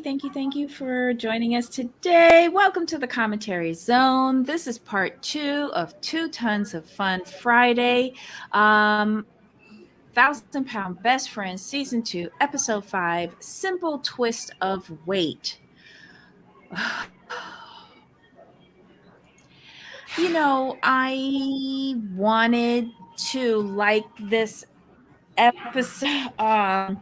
thank you for joining us today. Welcome to the Commentary Zone. This is part 2 of 2 Tons of Fun Friday. Thousand Pound Best Friends, Season 2, Episode 5, Simple Twist of Weight. I wanted to like this episode.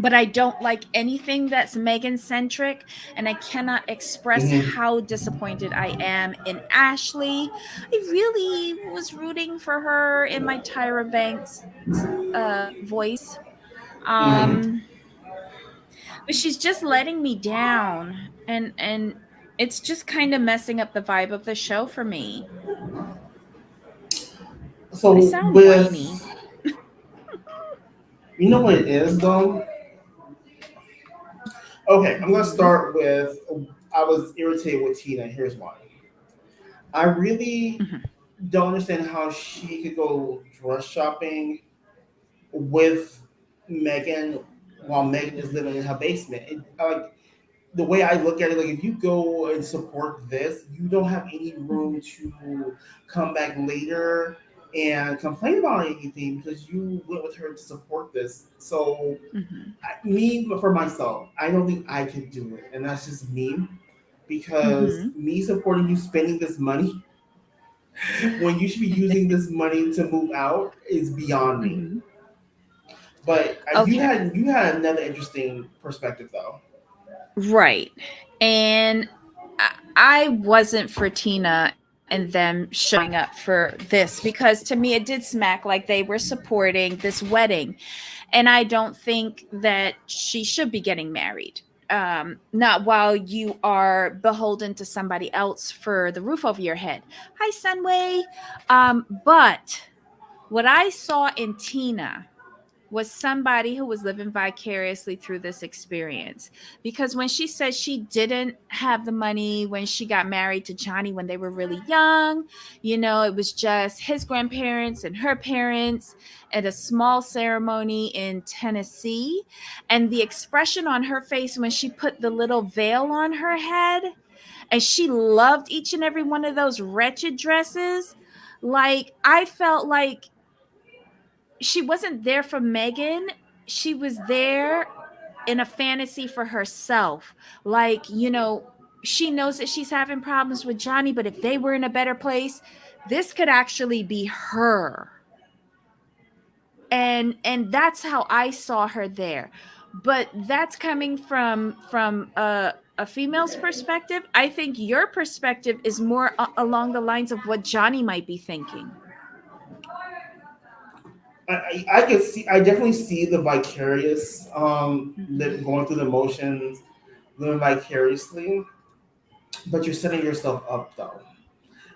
But I don't like anything that's Megan centric, and I cannot express Hmm. how disappointed I am in Ashley. I really was rooting for her in my Tyra Banks voice. Hmm. Um, but she's just letting me down, and it's just kind of messing up the vibe of the show for me. I So sound whiny. with you know what it is though. Okay, I'm gonna Hmm. start with I was irritated with Tina. Here's why. I really Hmm. don't understand how she could go dress shopping with Megan while Megan is living in her basement. Like the way I look at it, like if you go and support this, you don't have any room to come back later and complain about anything because you went with her to support this. So Hmm. me for myself, I don't think I could do it, and that's just me because Hmm. me supporting you spending this money when you should be using this money to move out is beyond me. Hmm. But you Okay. had another interesting perspective though. Right. And I wasn't for Tina and them showing up for this because to me it did smack like they were supporting this wedding. And I don't think that she should be getting married. Not while you are beholden to somebody else for the roof over your head. Hi, Sunway. But what I saw in Tina was somebody who was living vicariously through this experience. Because when she said she didn't have the money when she got married to Johnny when they were really young, it was just his grandparents and her parents at a small ceremony in Tennessee. And the expression on her face when she put the little veil on her head, and she loved each and every one of those wretched dresses. Like, I felt like she wasn't there for Megan. She was there in a fantasy for herself. Like, she knows that she's having problems with Johnny, but if they were in a better place, this could actually be her. And that's how I saw her there. But that's coming from a female's perspective. I think your perspective is more along the lines of what Johnny might be thinking. I can see. I definitely see the vicarious, Hmm. going through the motions, living vicariously. But you're setting yourself up, though.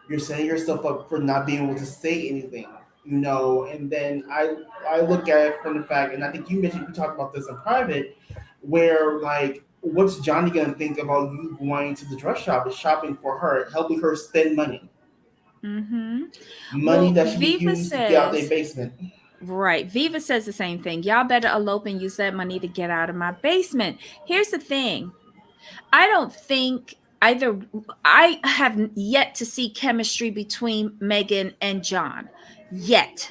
You're setting yourself up for not being able to say anything, And then I look at it from the fact, and I think you mentioned we talked about this in private, where like, what's Johnny gonna think about you going to the dress shop and shopping for her, helping her spend Hmm. money Well, that should be Viva used to get out their says, basement. right. Viva says the same thing. Y'all better elope and use that money to get out of my basement. Here's the thing. I don't think either. I have yet to see chemistry between Megan and John. Yet.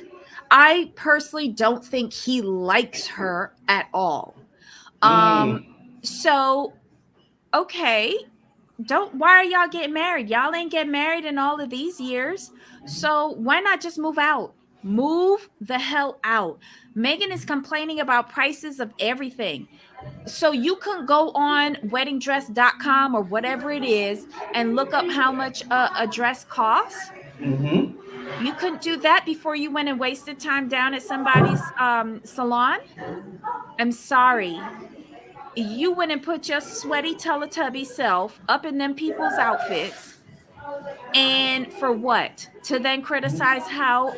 I personally don't think he likes her at all. Um, Mm. so okay, don't why are y'all getting married? Y'all ain't get married in all of these years. So why not just move out? Move the hell out. Megan is complaining about prices of everything. So you can go on weddingdress.com or whatever it is and look up how much a dress costs. Mm-hmm. You couldn't do that before you went and wasted time down at somebody's salon. I'm sorry. You went and put your sweaty Teletubby self up in them people's outfits, and for what? To then criticize how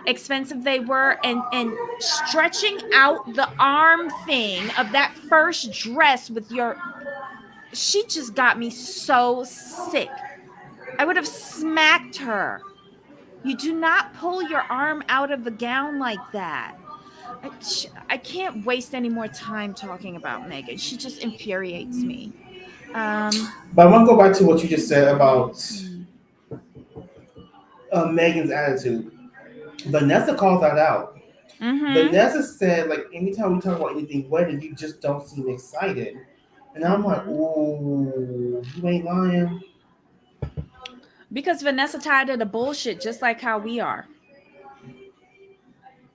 expensive they were, and stretching out the arm thing of that first dress with your, she just got me so sick. I would have smacked her. You do not pull your arm out of the gown like that. I can't waste any more time talking about Megan. She just infuriates me. Um, But I want to go back to what you just said about mm, Megan's attitude. Vanessa called that out. mm-hmm, Vanessa said, like, anytime we talk about anything wedding, you just don't seem excited. And I'm like, mm-hmm. ooh, you ain't lying. Because Vanessa tired of the bullshit, just like how we are.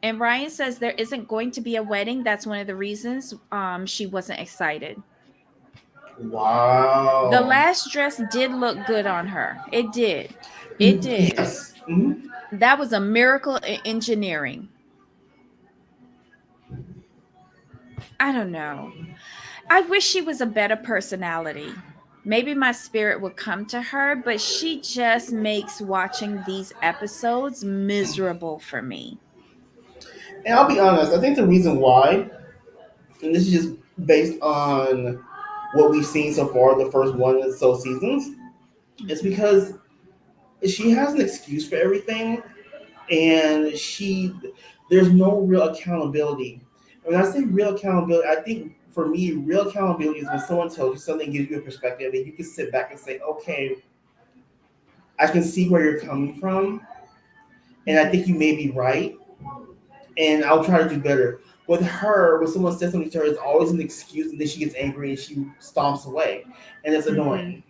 And Ryan says there isn't going to be a wedding. That's one of the reasons she wasn't excited. The Wow. last dress did look good on her. It did. It did. Yes. Mhm. That was a miracle in engineering. I don't know. I wish she was a better personality. Maybe my spirit would come to her, but she just makes watching these episodes miserable for me. And I'll be honest, I think the reason why, and this is just based on what we've seen so far, the first one and so seasons, is Mhm. because she has an excuse for everything, and there's no real accountability. And when I say real accountability, I think for me, real accountability is when someone tells you something, gives you a perspective, and you can sit back and say, okay, I can see where you're coming from, and I think Mhm. you may be right, and I'll try to do better. With her, when someone says something to her, it's always an excuse, and then she gets angry and she stomps away, and it's Mhm. annoying.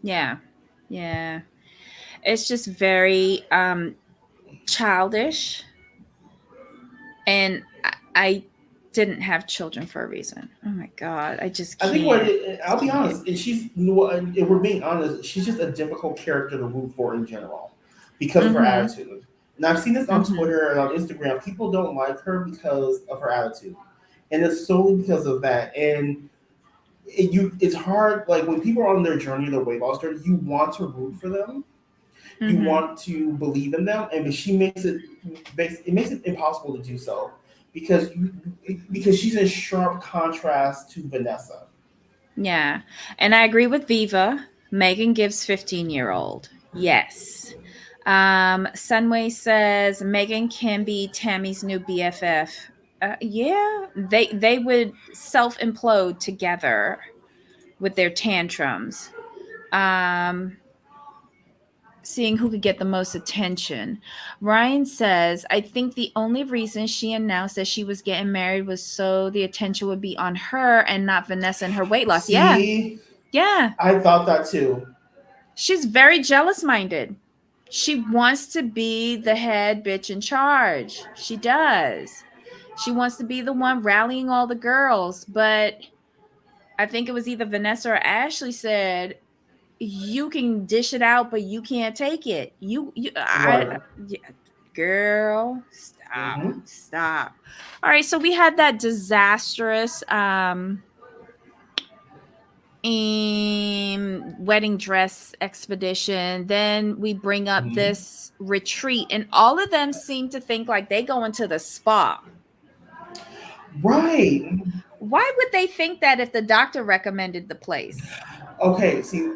Yeah. Yeah. It's just very childish, and I didn't have children for a reason. Oh my god, I just I think what can't I'll be stand it. honest, and she's you know what, if we're being honest, she's just a difficult character to root for in general because of her Mhm. attitude. And I've seen this on Mhm. Twitter and on Instagram. People don't like her because of her attitude, and it's solely because of that. And it's hard. Like when people are on their journey, their weight loss journey, you want to root for them, you Mhm. want to believe in them, and she makes it impossible to do so because because she's in sharp contrast to Vanessa. Yeah. And I agree with Viva. Megan gives 15-year-old. Yes. Sunway says Megan can be Tammy's new BFF. Yeah, they would self implode together with their tantrums. Um, Seeing who could get the most attention. Ryan says, I think the only reason she announced that she was getting married was so the attention would be on her and not Vanessa and her weight loss. Yeah, See, yeah. I thought that too. She's very jealous minded. She wants to be the head bitch in charge. She does. She wants to be the one rallying all the girls. But I think it was either Vanessa or Ashley said, you can dish it out, but you can't take it. Right. Yeah, girl, stop, Mm-hmm. stop. All right, so we had that disastrous wedding dress expedition. Then we bring up Mm-hmm. this retreat, and all of them seem to think like they go into the spa. Right. Why would they think that if the doctor recommended the place? Okay. See,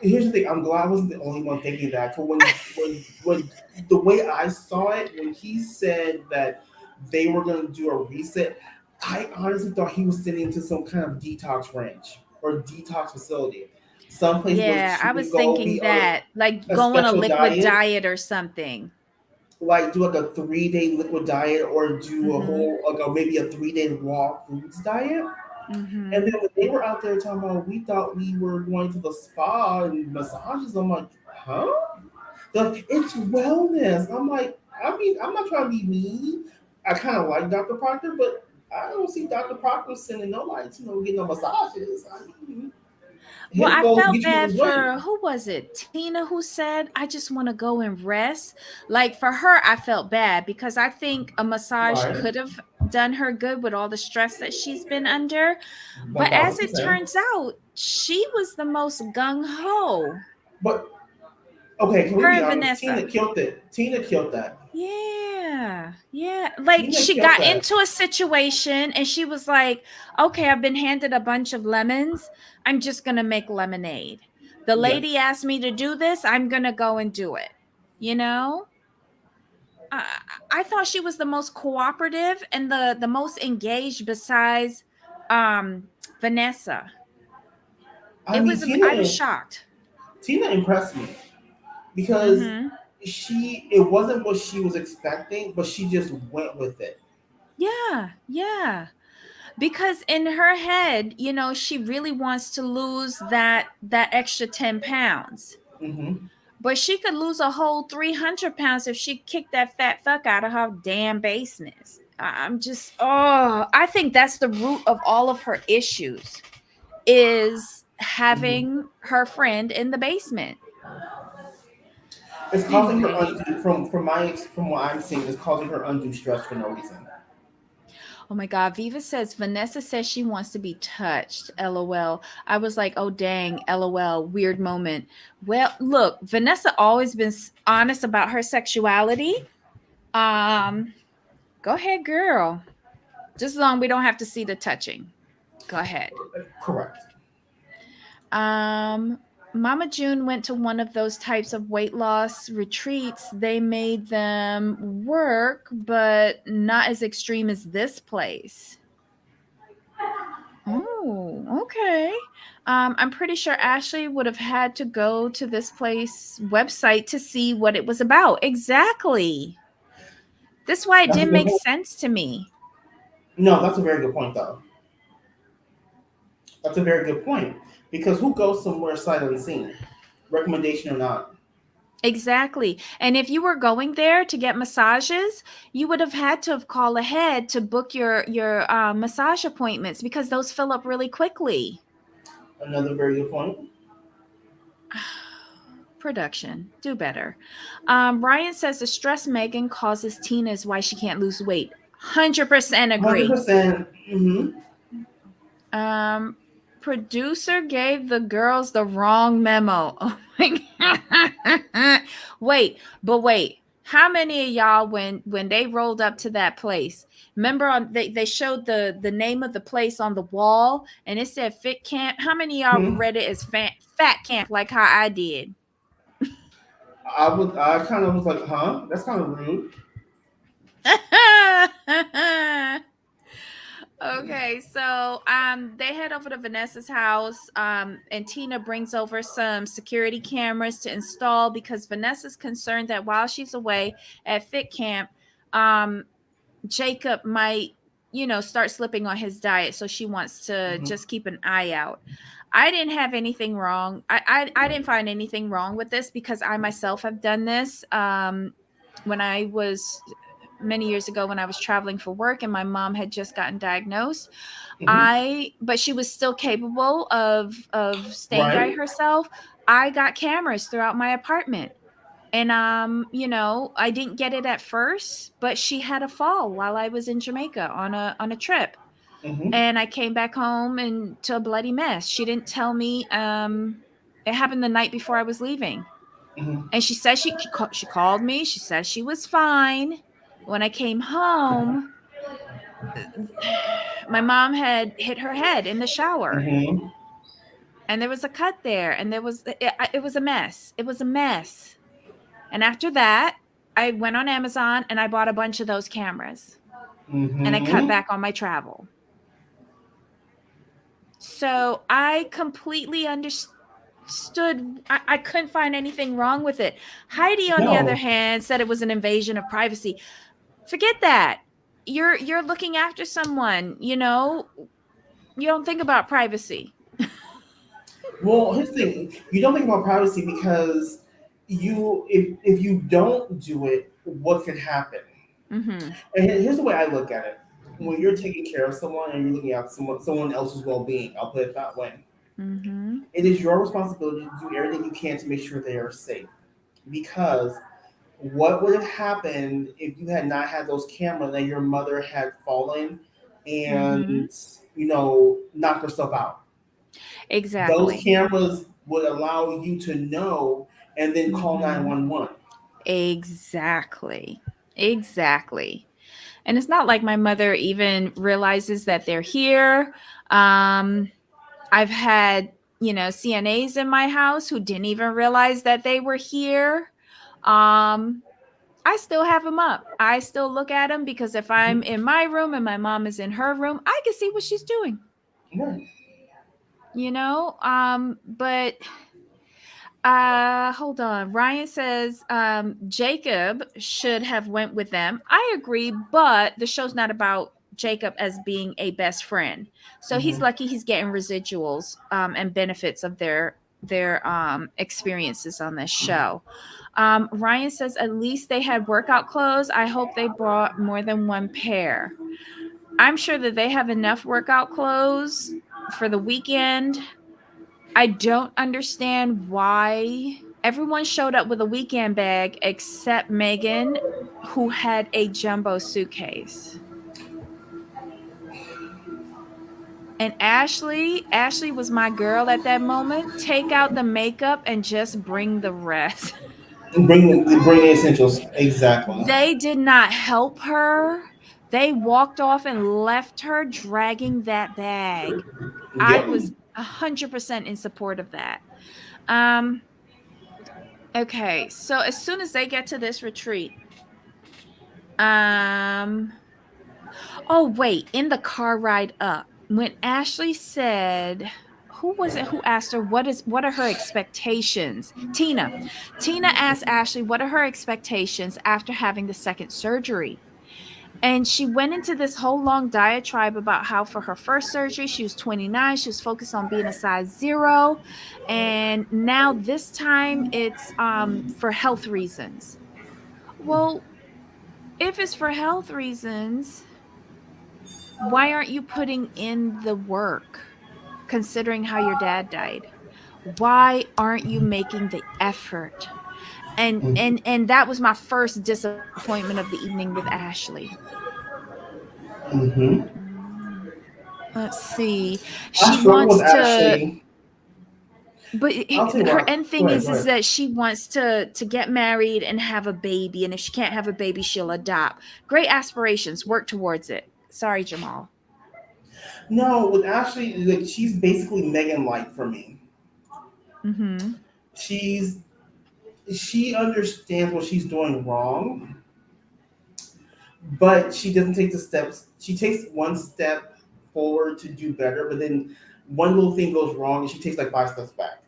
here's the thing. I'm glad I wasn't the only one thinking that. For when the way I saw it, when he said that they were going to do a reset, I honestly thought he was sending to some kind of detox ranch or detox facility, someplace where Yeah, she I can was go thinking be on that, like a go on a special liquid diet, diet or something. like do like a 3 day liquid diet or do a Mm-hmm. whole like maybe a 3 day raw foods diet. And Mm-hmm. then when they were out there talking about, we thought we were going to the spa and massages, I'm like, huh? They're like, it's wellness. I'm like, I mean, I'm not trying to be mean. I kind of like Dr. Proctor, but I don't see Dr. Proctor sending nobody to getting no massages. I mean, Well, his I goal is to felt get you to bad lose weight. for who was it? Tina, who said, I just want to go and rest. Like for her, I felt bad because I think a massage Right. could have done her good with all the stress that she's been under. One But as thousand it percent. turns out, she was the most gung ho. But okay, can we Her be and honest? Tina Vanessa. killed it. Tina killed that. Yeah. Yeah. Like Tina she killed got that. into a situation and she was like, okay, I've been handed a bunch of lemons. I'm just going to make lemonade. The Yeah. lady asked me to do this. I'm going to go and do it. You know? I, I thought she was the most cooperative and the most engaged besides um Vanessa. I mean, I was shocked. Tina impressed me because Mm-hmm. it wasn't what she was expecting, but she just went with it. Yeah, yeah. Because in her head, she really wants to lose that extra 10 pounds. Hmm. But she could lose a whole 300 pounds if she kicked that fat fuck out of her damn baseness. I'm just, oh, I think that's the root of all of her issues is Hmm. having her friend in the basement. It's causing her Anyway, undue, from what I'm seeing, it's causing her undue stress for no reason. oh my God, Viva says Vanessa says she wants to be touched. LOL. I was like, oh dang, LOL, weird moment. Well, look, Vanessa always been honest about her sexuality. Um, Go ahead, girl. Just as long we don't have to see the touching. Go ahead. Correct. Um, Mama June went to one of those types of weight loss retreats. They made them work, but not as extreme as this place. Oh, okay. I'm pretty sure Ashley would have had to go to this place website to see what it was about. Exactly. That's why it That's a didn't good make point. sense to me. No, that's a very good point, though. That's a very good point because who goes somewhere sight unseen, recommendation or not? Exactly. And if you were going there to get massages, you would have had to have called ahead to book your massage appointments because those fill up really quickly. Another very good point. Production, do better. Ryan says the stress Megan causes Tina is why she can't lose weight. 100% agree. 100%. Mm-hmm. Um, Producer gave the girls the wrong memo. Oh my god. Wait. How many of y'all when they rolled up to that place? Remember they showed the name of the place on the wall and it said Fit Camp. How many of y'all Hmm. read it as Fat Camp like how I did? I kind of was like, huh? That's kind of rude. Okay, so they head over to Vanessa's house, and Tina brings over some security cameras to install because Vanessa's concerned that while she's away at Fit Camp, um, Jacob might, start slipping on his diet. So she wants to Hmm. just keep an eye out. I didn't have anything wrong. I didn't find anything wrong with this because I myself have done this. When I was many years ago when I was traveling for work and my mom had just gotten diagnosed. Hmm. But she was still capable of staying by Right. herself. I got cameras throughout my apartment. And I didn't get it at first, but she had a fall while I was in Jamaica on a trip. Hmm. And I came back home and to a bloody mess. She didn't tell me it happened the night before I was leaving. Hmm. And she said she called me. She said she was fine. When I came home, my mom had hit her head in the shower Hmm. and there was a cut there and it was a mess. It was a mess. And after that, I went on Amazon and I bought a bunch of those cameras and I cut Hmm. back on my travel. So I completely understood. I couldn't find anything wrong with it. Heidi, on the other No. hand, said it was an invasion of privacy. Forget that. You're looking after someone, you don't think about privacy. Well, here's the thing: you don't think about privacy because if you don't do it, what could happen? Mm-hmm. And here's the way I look at it: when you're taking care of someone and you're looking out someone else's well-being, I'll put it that way. Mm-hmm. It is your responsibility to do everything you can to make sure they are safe. Because what would have happened if you had not had those cameras and your mother had fallen Mm-hmm. and knocked herself out? Those Exactly. cameras would allow you to know and then call Mm-hmm. 911. Exactly. Exactly. And it's not like my mother even realizes that they're here. I've had, CNAs in my house who didn't even realize that they were here. Um, I still have them up. I still look at them because if I'm in my room and my mom is in her room, I can see what she's doing. Right. But hold on. Ryan says Jacob should have went with them. I agree, but the show's not about Jacob as being a best friend. So he's Mm-hmm. lucky he's getting residuals and benefits of their experiences on this show. Ryan says at least they had workout clothes. I hope they brought more than one pair. I'm sure that they have enough workout clothes for the weekend. I don't understand why everyone showed up with a weekend bag except Megan, who had a jumbo suitcase. And Ashley was my girl at that moment. Take out the makeup and just bring the rest. And bring the essentials. Exactly. They did not help her. They walked off and left her dragging that bag. I Yep. was 100% in support of that. Um, okay, so as soon as they get to this retreat, um, oh wait, in the car ride up, when Ashley said, who was it who asked her what are her expectations? Tina asked Ashley what are her expectations after having the second surgery. And she went into this whole long diatribe about how for her first surgery, she was 29. She was focused on being a size 0. And now this time it's for health reasons. Well, if it's for health reasons, why aren't you putting in the work considering how your dad died? Why aren't you making the effort? And that was my first disappointment of the evening with Ashley. Mm-hmm. Let's see. I She struggle with wants to, Ashley. but I'll tell you her what. end Go thing ahead. is Go is ahead. that she wants to get married and have a baby, and if she can't have a baby, she'll adopt. Great aspirations. Work towards it. Sorry, Jamal. No, with Ashley, like she's basically Megan Light for me. Mm-hmm. She's she understands what she's doing wrong, but she doesn't take the steps. She takes one step forward to do better, but then one little thing goes wrong and she takes like 5 steps back,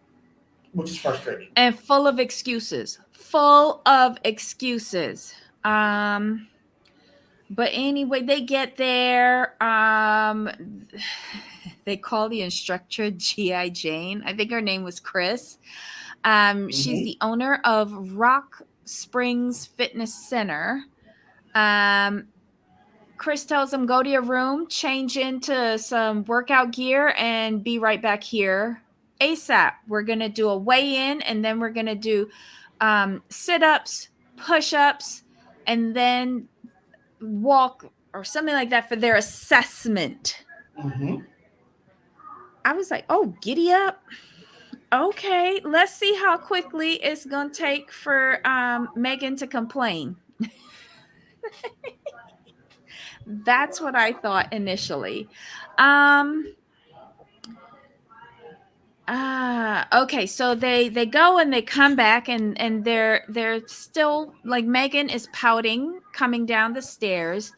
which is frustrating. And full of excuses. Full of excuses. Um, but anyway, they get there. They call the instructor GI Jane. I think her name was Chris. She's Hmm. the owner of Rock Springs Fitness Center. Um, Chris tells him, go to your room, change into some workout gear, and be right back here ASAP. We're going to do a weigh in, and then we're going to do sit ups, push ups, and then walk or something like that for their assessment. Hmm. I was like, oh, giddy up. Okay, let's see how quickly it's going to take for Megan to complain. That's what I thought initially. Um, okay, so they go and they come back and they're still like Megan is pouting coming down the stairs.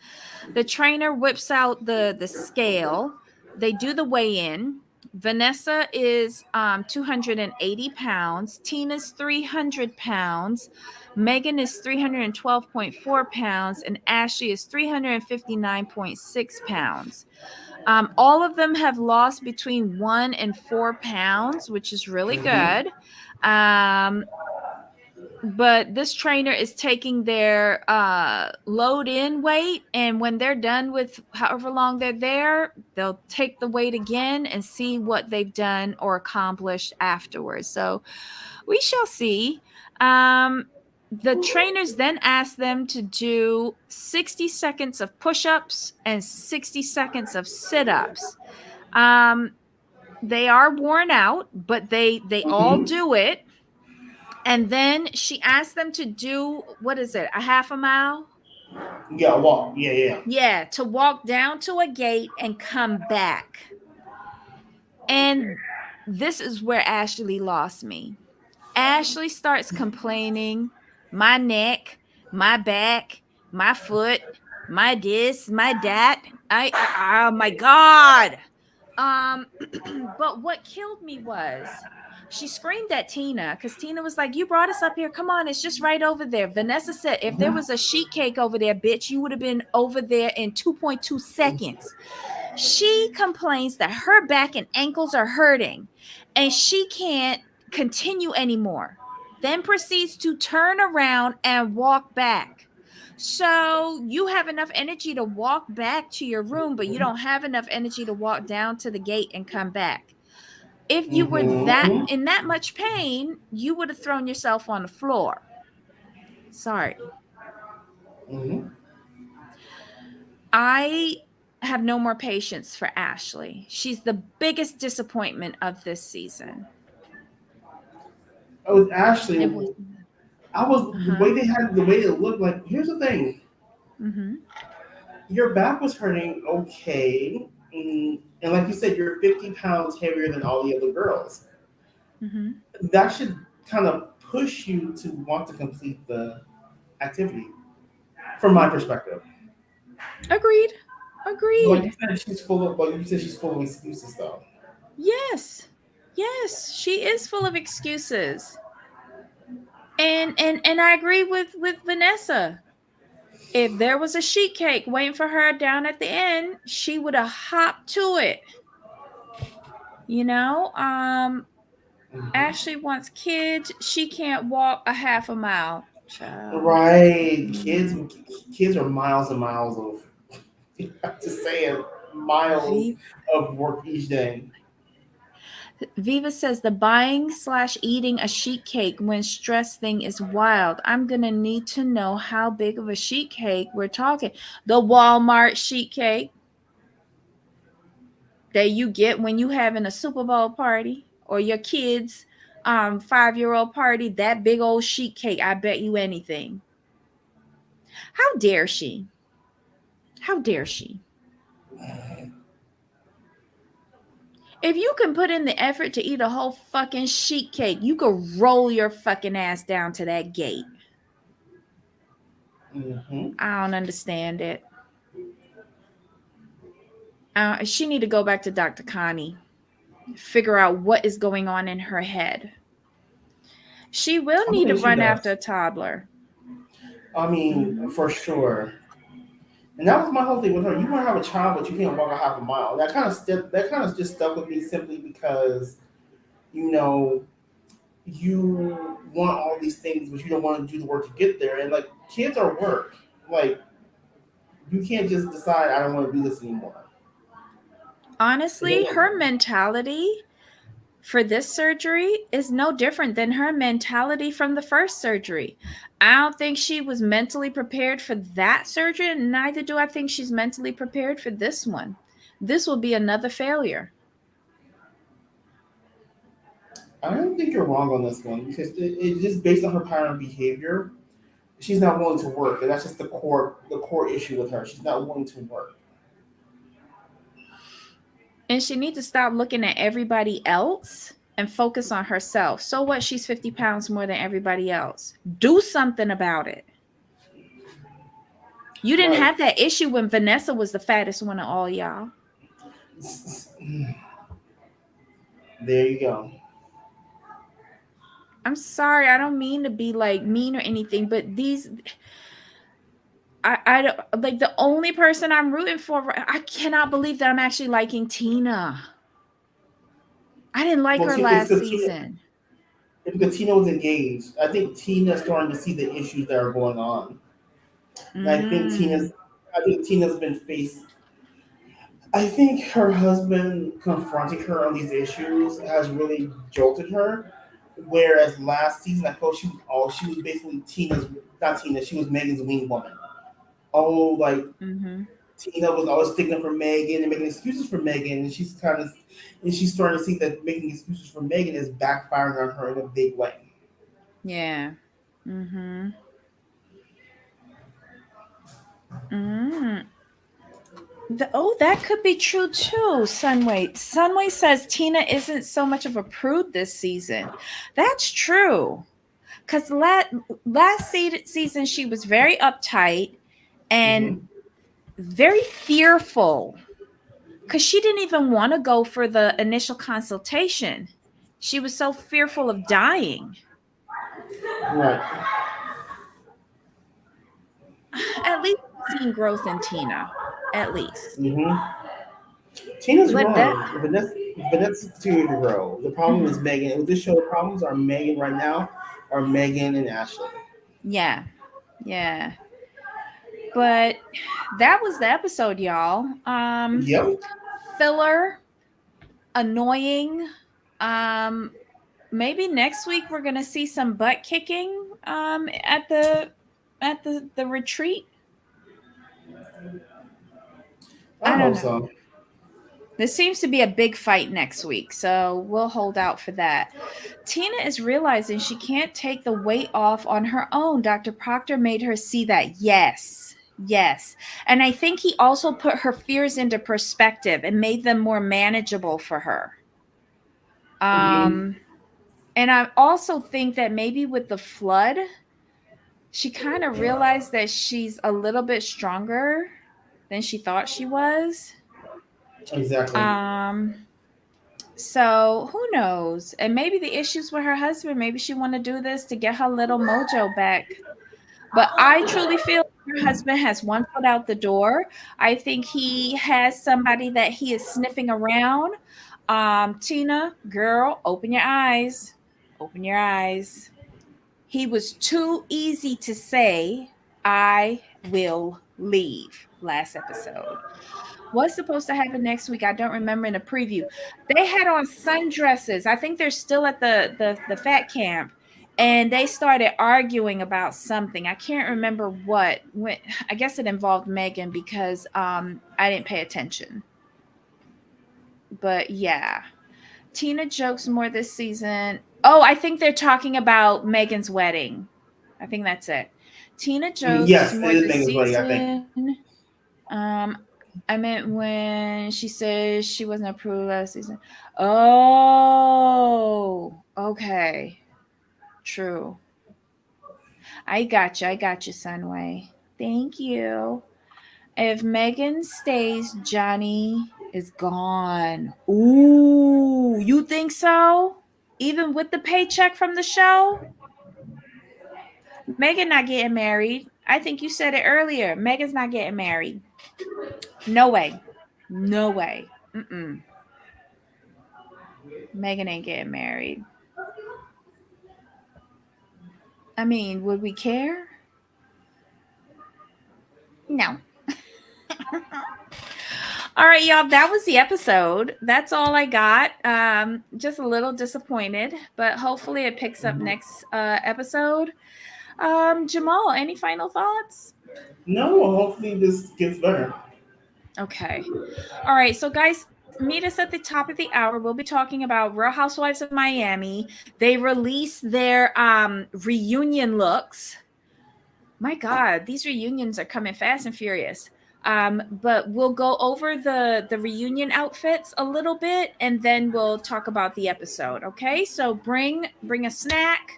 The trainer whips out the scale. They do the weigh in. Vanessa is 280 pounds. Tina's 300 pounds. Megan is 312.4 pounds. And Ashley is 359.6 pounds. All of them have lost between 1 and 4 pounds, which is really Hmm. good. Um, but this trainer is taking their load in weight, and when they're done with however long they're there, they'll take the weight again and see what they've done or accomplished afterwards. So we shall see. The trainers then ask them to do 60 seconds of push-ups and 60 seconds of sit-ups. um, they are worn out, but they all Hmm. do it. And then she asked them to do, what is it, a half a mile? Yeah, walk. Yeah, yeah. Yeah, to walk down to a gate and come back. And this is where Ashley lost me. Ashley starts complaining, my neck, my back, my foot, my this, my that. Oh my God. But what killed me was she screamed at Tina because Tina was like, "You brought us up here. Come on, it's just right over there." Vanessa said, "If there was a sheet cake over there, bitch, you would have been over there in 2.2 seconds." She complains that her back and ankles are hurting and she can't continue anymore. Then proceeds to turn around and walk back. So you have enough energy to walk back to your room, but you don't have enough energy to walk down to the gate and come back. If you were that Mm-hmm. in that much pain, you would have thrown yourself on the floor. Sorry. Mm-hmm. I have no more patience for Ashley. She's the biggest disappointment of this season. Oh, Ashley, It was I was the uh-huh. way they had the way it looked like. Here's the thing: Mm-hmm. your back was hurting, okay, and like you said, you're 50 pounds heavier than all the other girls. Mm-hmm. That should kind of push you to want to complete the activity, from my perspective. Agreed. But like you Agreed. said, she's full of. But you said she's full of excuses, though. Yes. Yes, she is full of excuses. And I agree with Vanessa. If there was a sheet cake waiting for her down at the end, she would have hopped to it. You know, Mhm. Ashley wants kids. She can't walk a half a mile. Child. Right, Mm. kids are miles and miles of. I'm just saying, miles V- of work each day. Viva says the buying slash eating a sheet cake when stressed thing is wild. I'm gonna need to know how big of a sheet cake we're talking. The Walmart sheet cake that you get when you having a Super Bowl party or your kids 5-year-old party, that big old sheet cake, I bet you anything. How dare she? How dare she? If you can put in the effort to eat a whole fucking sheet cake, you could roll your fucking ass down to that gate. Hmm. I don't understand it. She need to go back to Dr. Connie, figure out what is going on in her head. She will I don't need to think she run after does. a toddler. I mean, Hmm. for sure. And that was my whole thing with her. You want to have a child, but you can't walk a half a mile. That kind of just stuck with me simply because you know you want all these things, but you don't want to do the work to get there. And like kids are work. Like you can't just decide I don't want to do this anymore. It Honestly, doesn't. her mentality for this surgery is no different than her mentality from the first surgery. I don't think she was mentally prepared for that surgery, and neither do I think she's mentally prepared for this one. This will be another failure. I don't think you're wrong on this one because it's just based on her pattern of behavior. She's not willing to work, and that's just the core issue with her. She's not willing to work. And she needs to stop looking at everybody else and focus on herself. So what? She's 50 pounds more than everybody else. Do something about it. You didn't Right. have that issue when Vanessa was the fattest one of all y'all. There you go. I'm sorry, I don't mean to be like mean or anything, but these I don't like the only person I'm rooting for. I cannot believe that I'm actually liking Tina. I didn't like Well, her it's last because season. Tina was engaged. I think Tina's starting to see the issues that are going on, and Mm, I think Tina's been faced. I think her husband confronting her on these issues has really jolted her. Whereas last season, I felt she was basically Tina's, not Tina, she was Megan's wing woman. Oh, like mm-hmm. Tina was always sticking up for Megan and making excuses for Megan, and she's starting to see that making excuses for Megan is backfiring on her in a big way. Yeah. Mm-hmm. Mm. That could be true too, Sunway. Sunway says Tina isn't so much of a prude this season. That's true. Because last season she was very uptight and Mm-hmm. very fearful because she didn't even want to go for the initial consultation. She was so fearful of dying. Right. At least we've seen growth in Tina. At least. Mm-hmm. Tina's But that, growing. Vanessa's continuing to grow. The problem is mhm. Megan. With this show, the problems are Megan right now, are Megan and Ashley. Yeah. Yeah. But that was the episode, y'all. Yep. Filler, annoying. Um, Maybe next week we're gonna see some butt kicking at the retreat. I I don't hope know. so. There seems to be a big fight next week, so we'll hold out for that. Tina is realizing she can't take the weight off on her own. Dr. Proctor made her see that. Yes. Yes. And I think he also put her fears into perspective and made them more manageable for her. Mm-hmm. Um and I also think that maybe with the flood, she kind of realized that she's a little bit stronger than she thought she was. Exactly. Um So who knows? And maybe the issues with her husband, maybe she want to do this to get her little mojo back. But I truly feel her husband has one foot out the door. I think he has somebody that he is sniffing around. Tina, girl, open your eyes. Open your eyes. He was too easy to say, I will leave last episode. What's supposed to happen next week? I don't remember in the preview. They had on sundresses. I think they're still at the fat camp, and they started arguing about something. I can't remember what. When, I guess it involved Megan because I didn't pay attention. But yeah, Tina jokes more this season. Oh, I think they're talking about Megan's wedding. I think that's it. Tina jokes Yes, it more is this Megan's wedding. I think. season. Um, I meant when she says she wasn't approved last season. Oh, okay. True. I got you. I got you, Sunway. Thank you. If Megan stays, Johnny is gone. Ooh, you think so? Even with the paycheck from the show? Megan not getting married. I think you said it earlier. Megan's not getting married. No way. No way. Mm-mm. Megan ain't getting married. I mean, would we care? No. All right, y'all. That was the episode. That's all I got. Just a little disappointed, but hopefully it picks up next episode. Jamal, any final thoughts? No, hopefully this gets better. Okay. All right. So, guys, meet us at the top of the hour. We'll be talking about Real Housewives of Miami. They released their reunion looks. My God, these reunions are coming fast and furious. But we'll go over the reunion outfits a little bit, and then we'll talk about the episode. Okay, so bring a snack,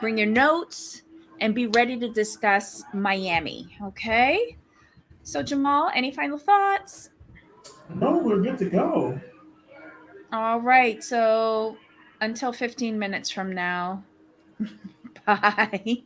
bring your notes, and be ready to discuss Miami. Okay. So Jamal, any final thoughts? No, we're good to go. All right. So until 15 minutes from now. Bye.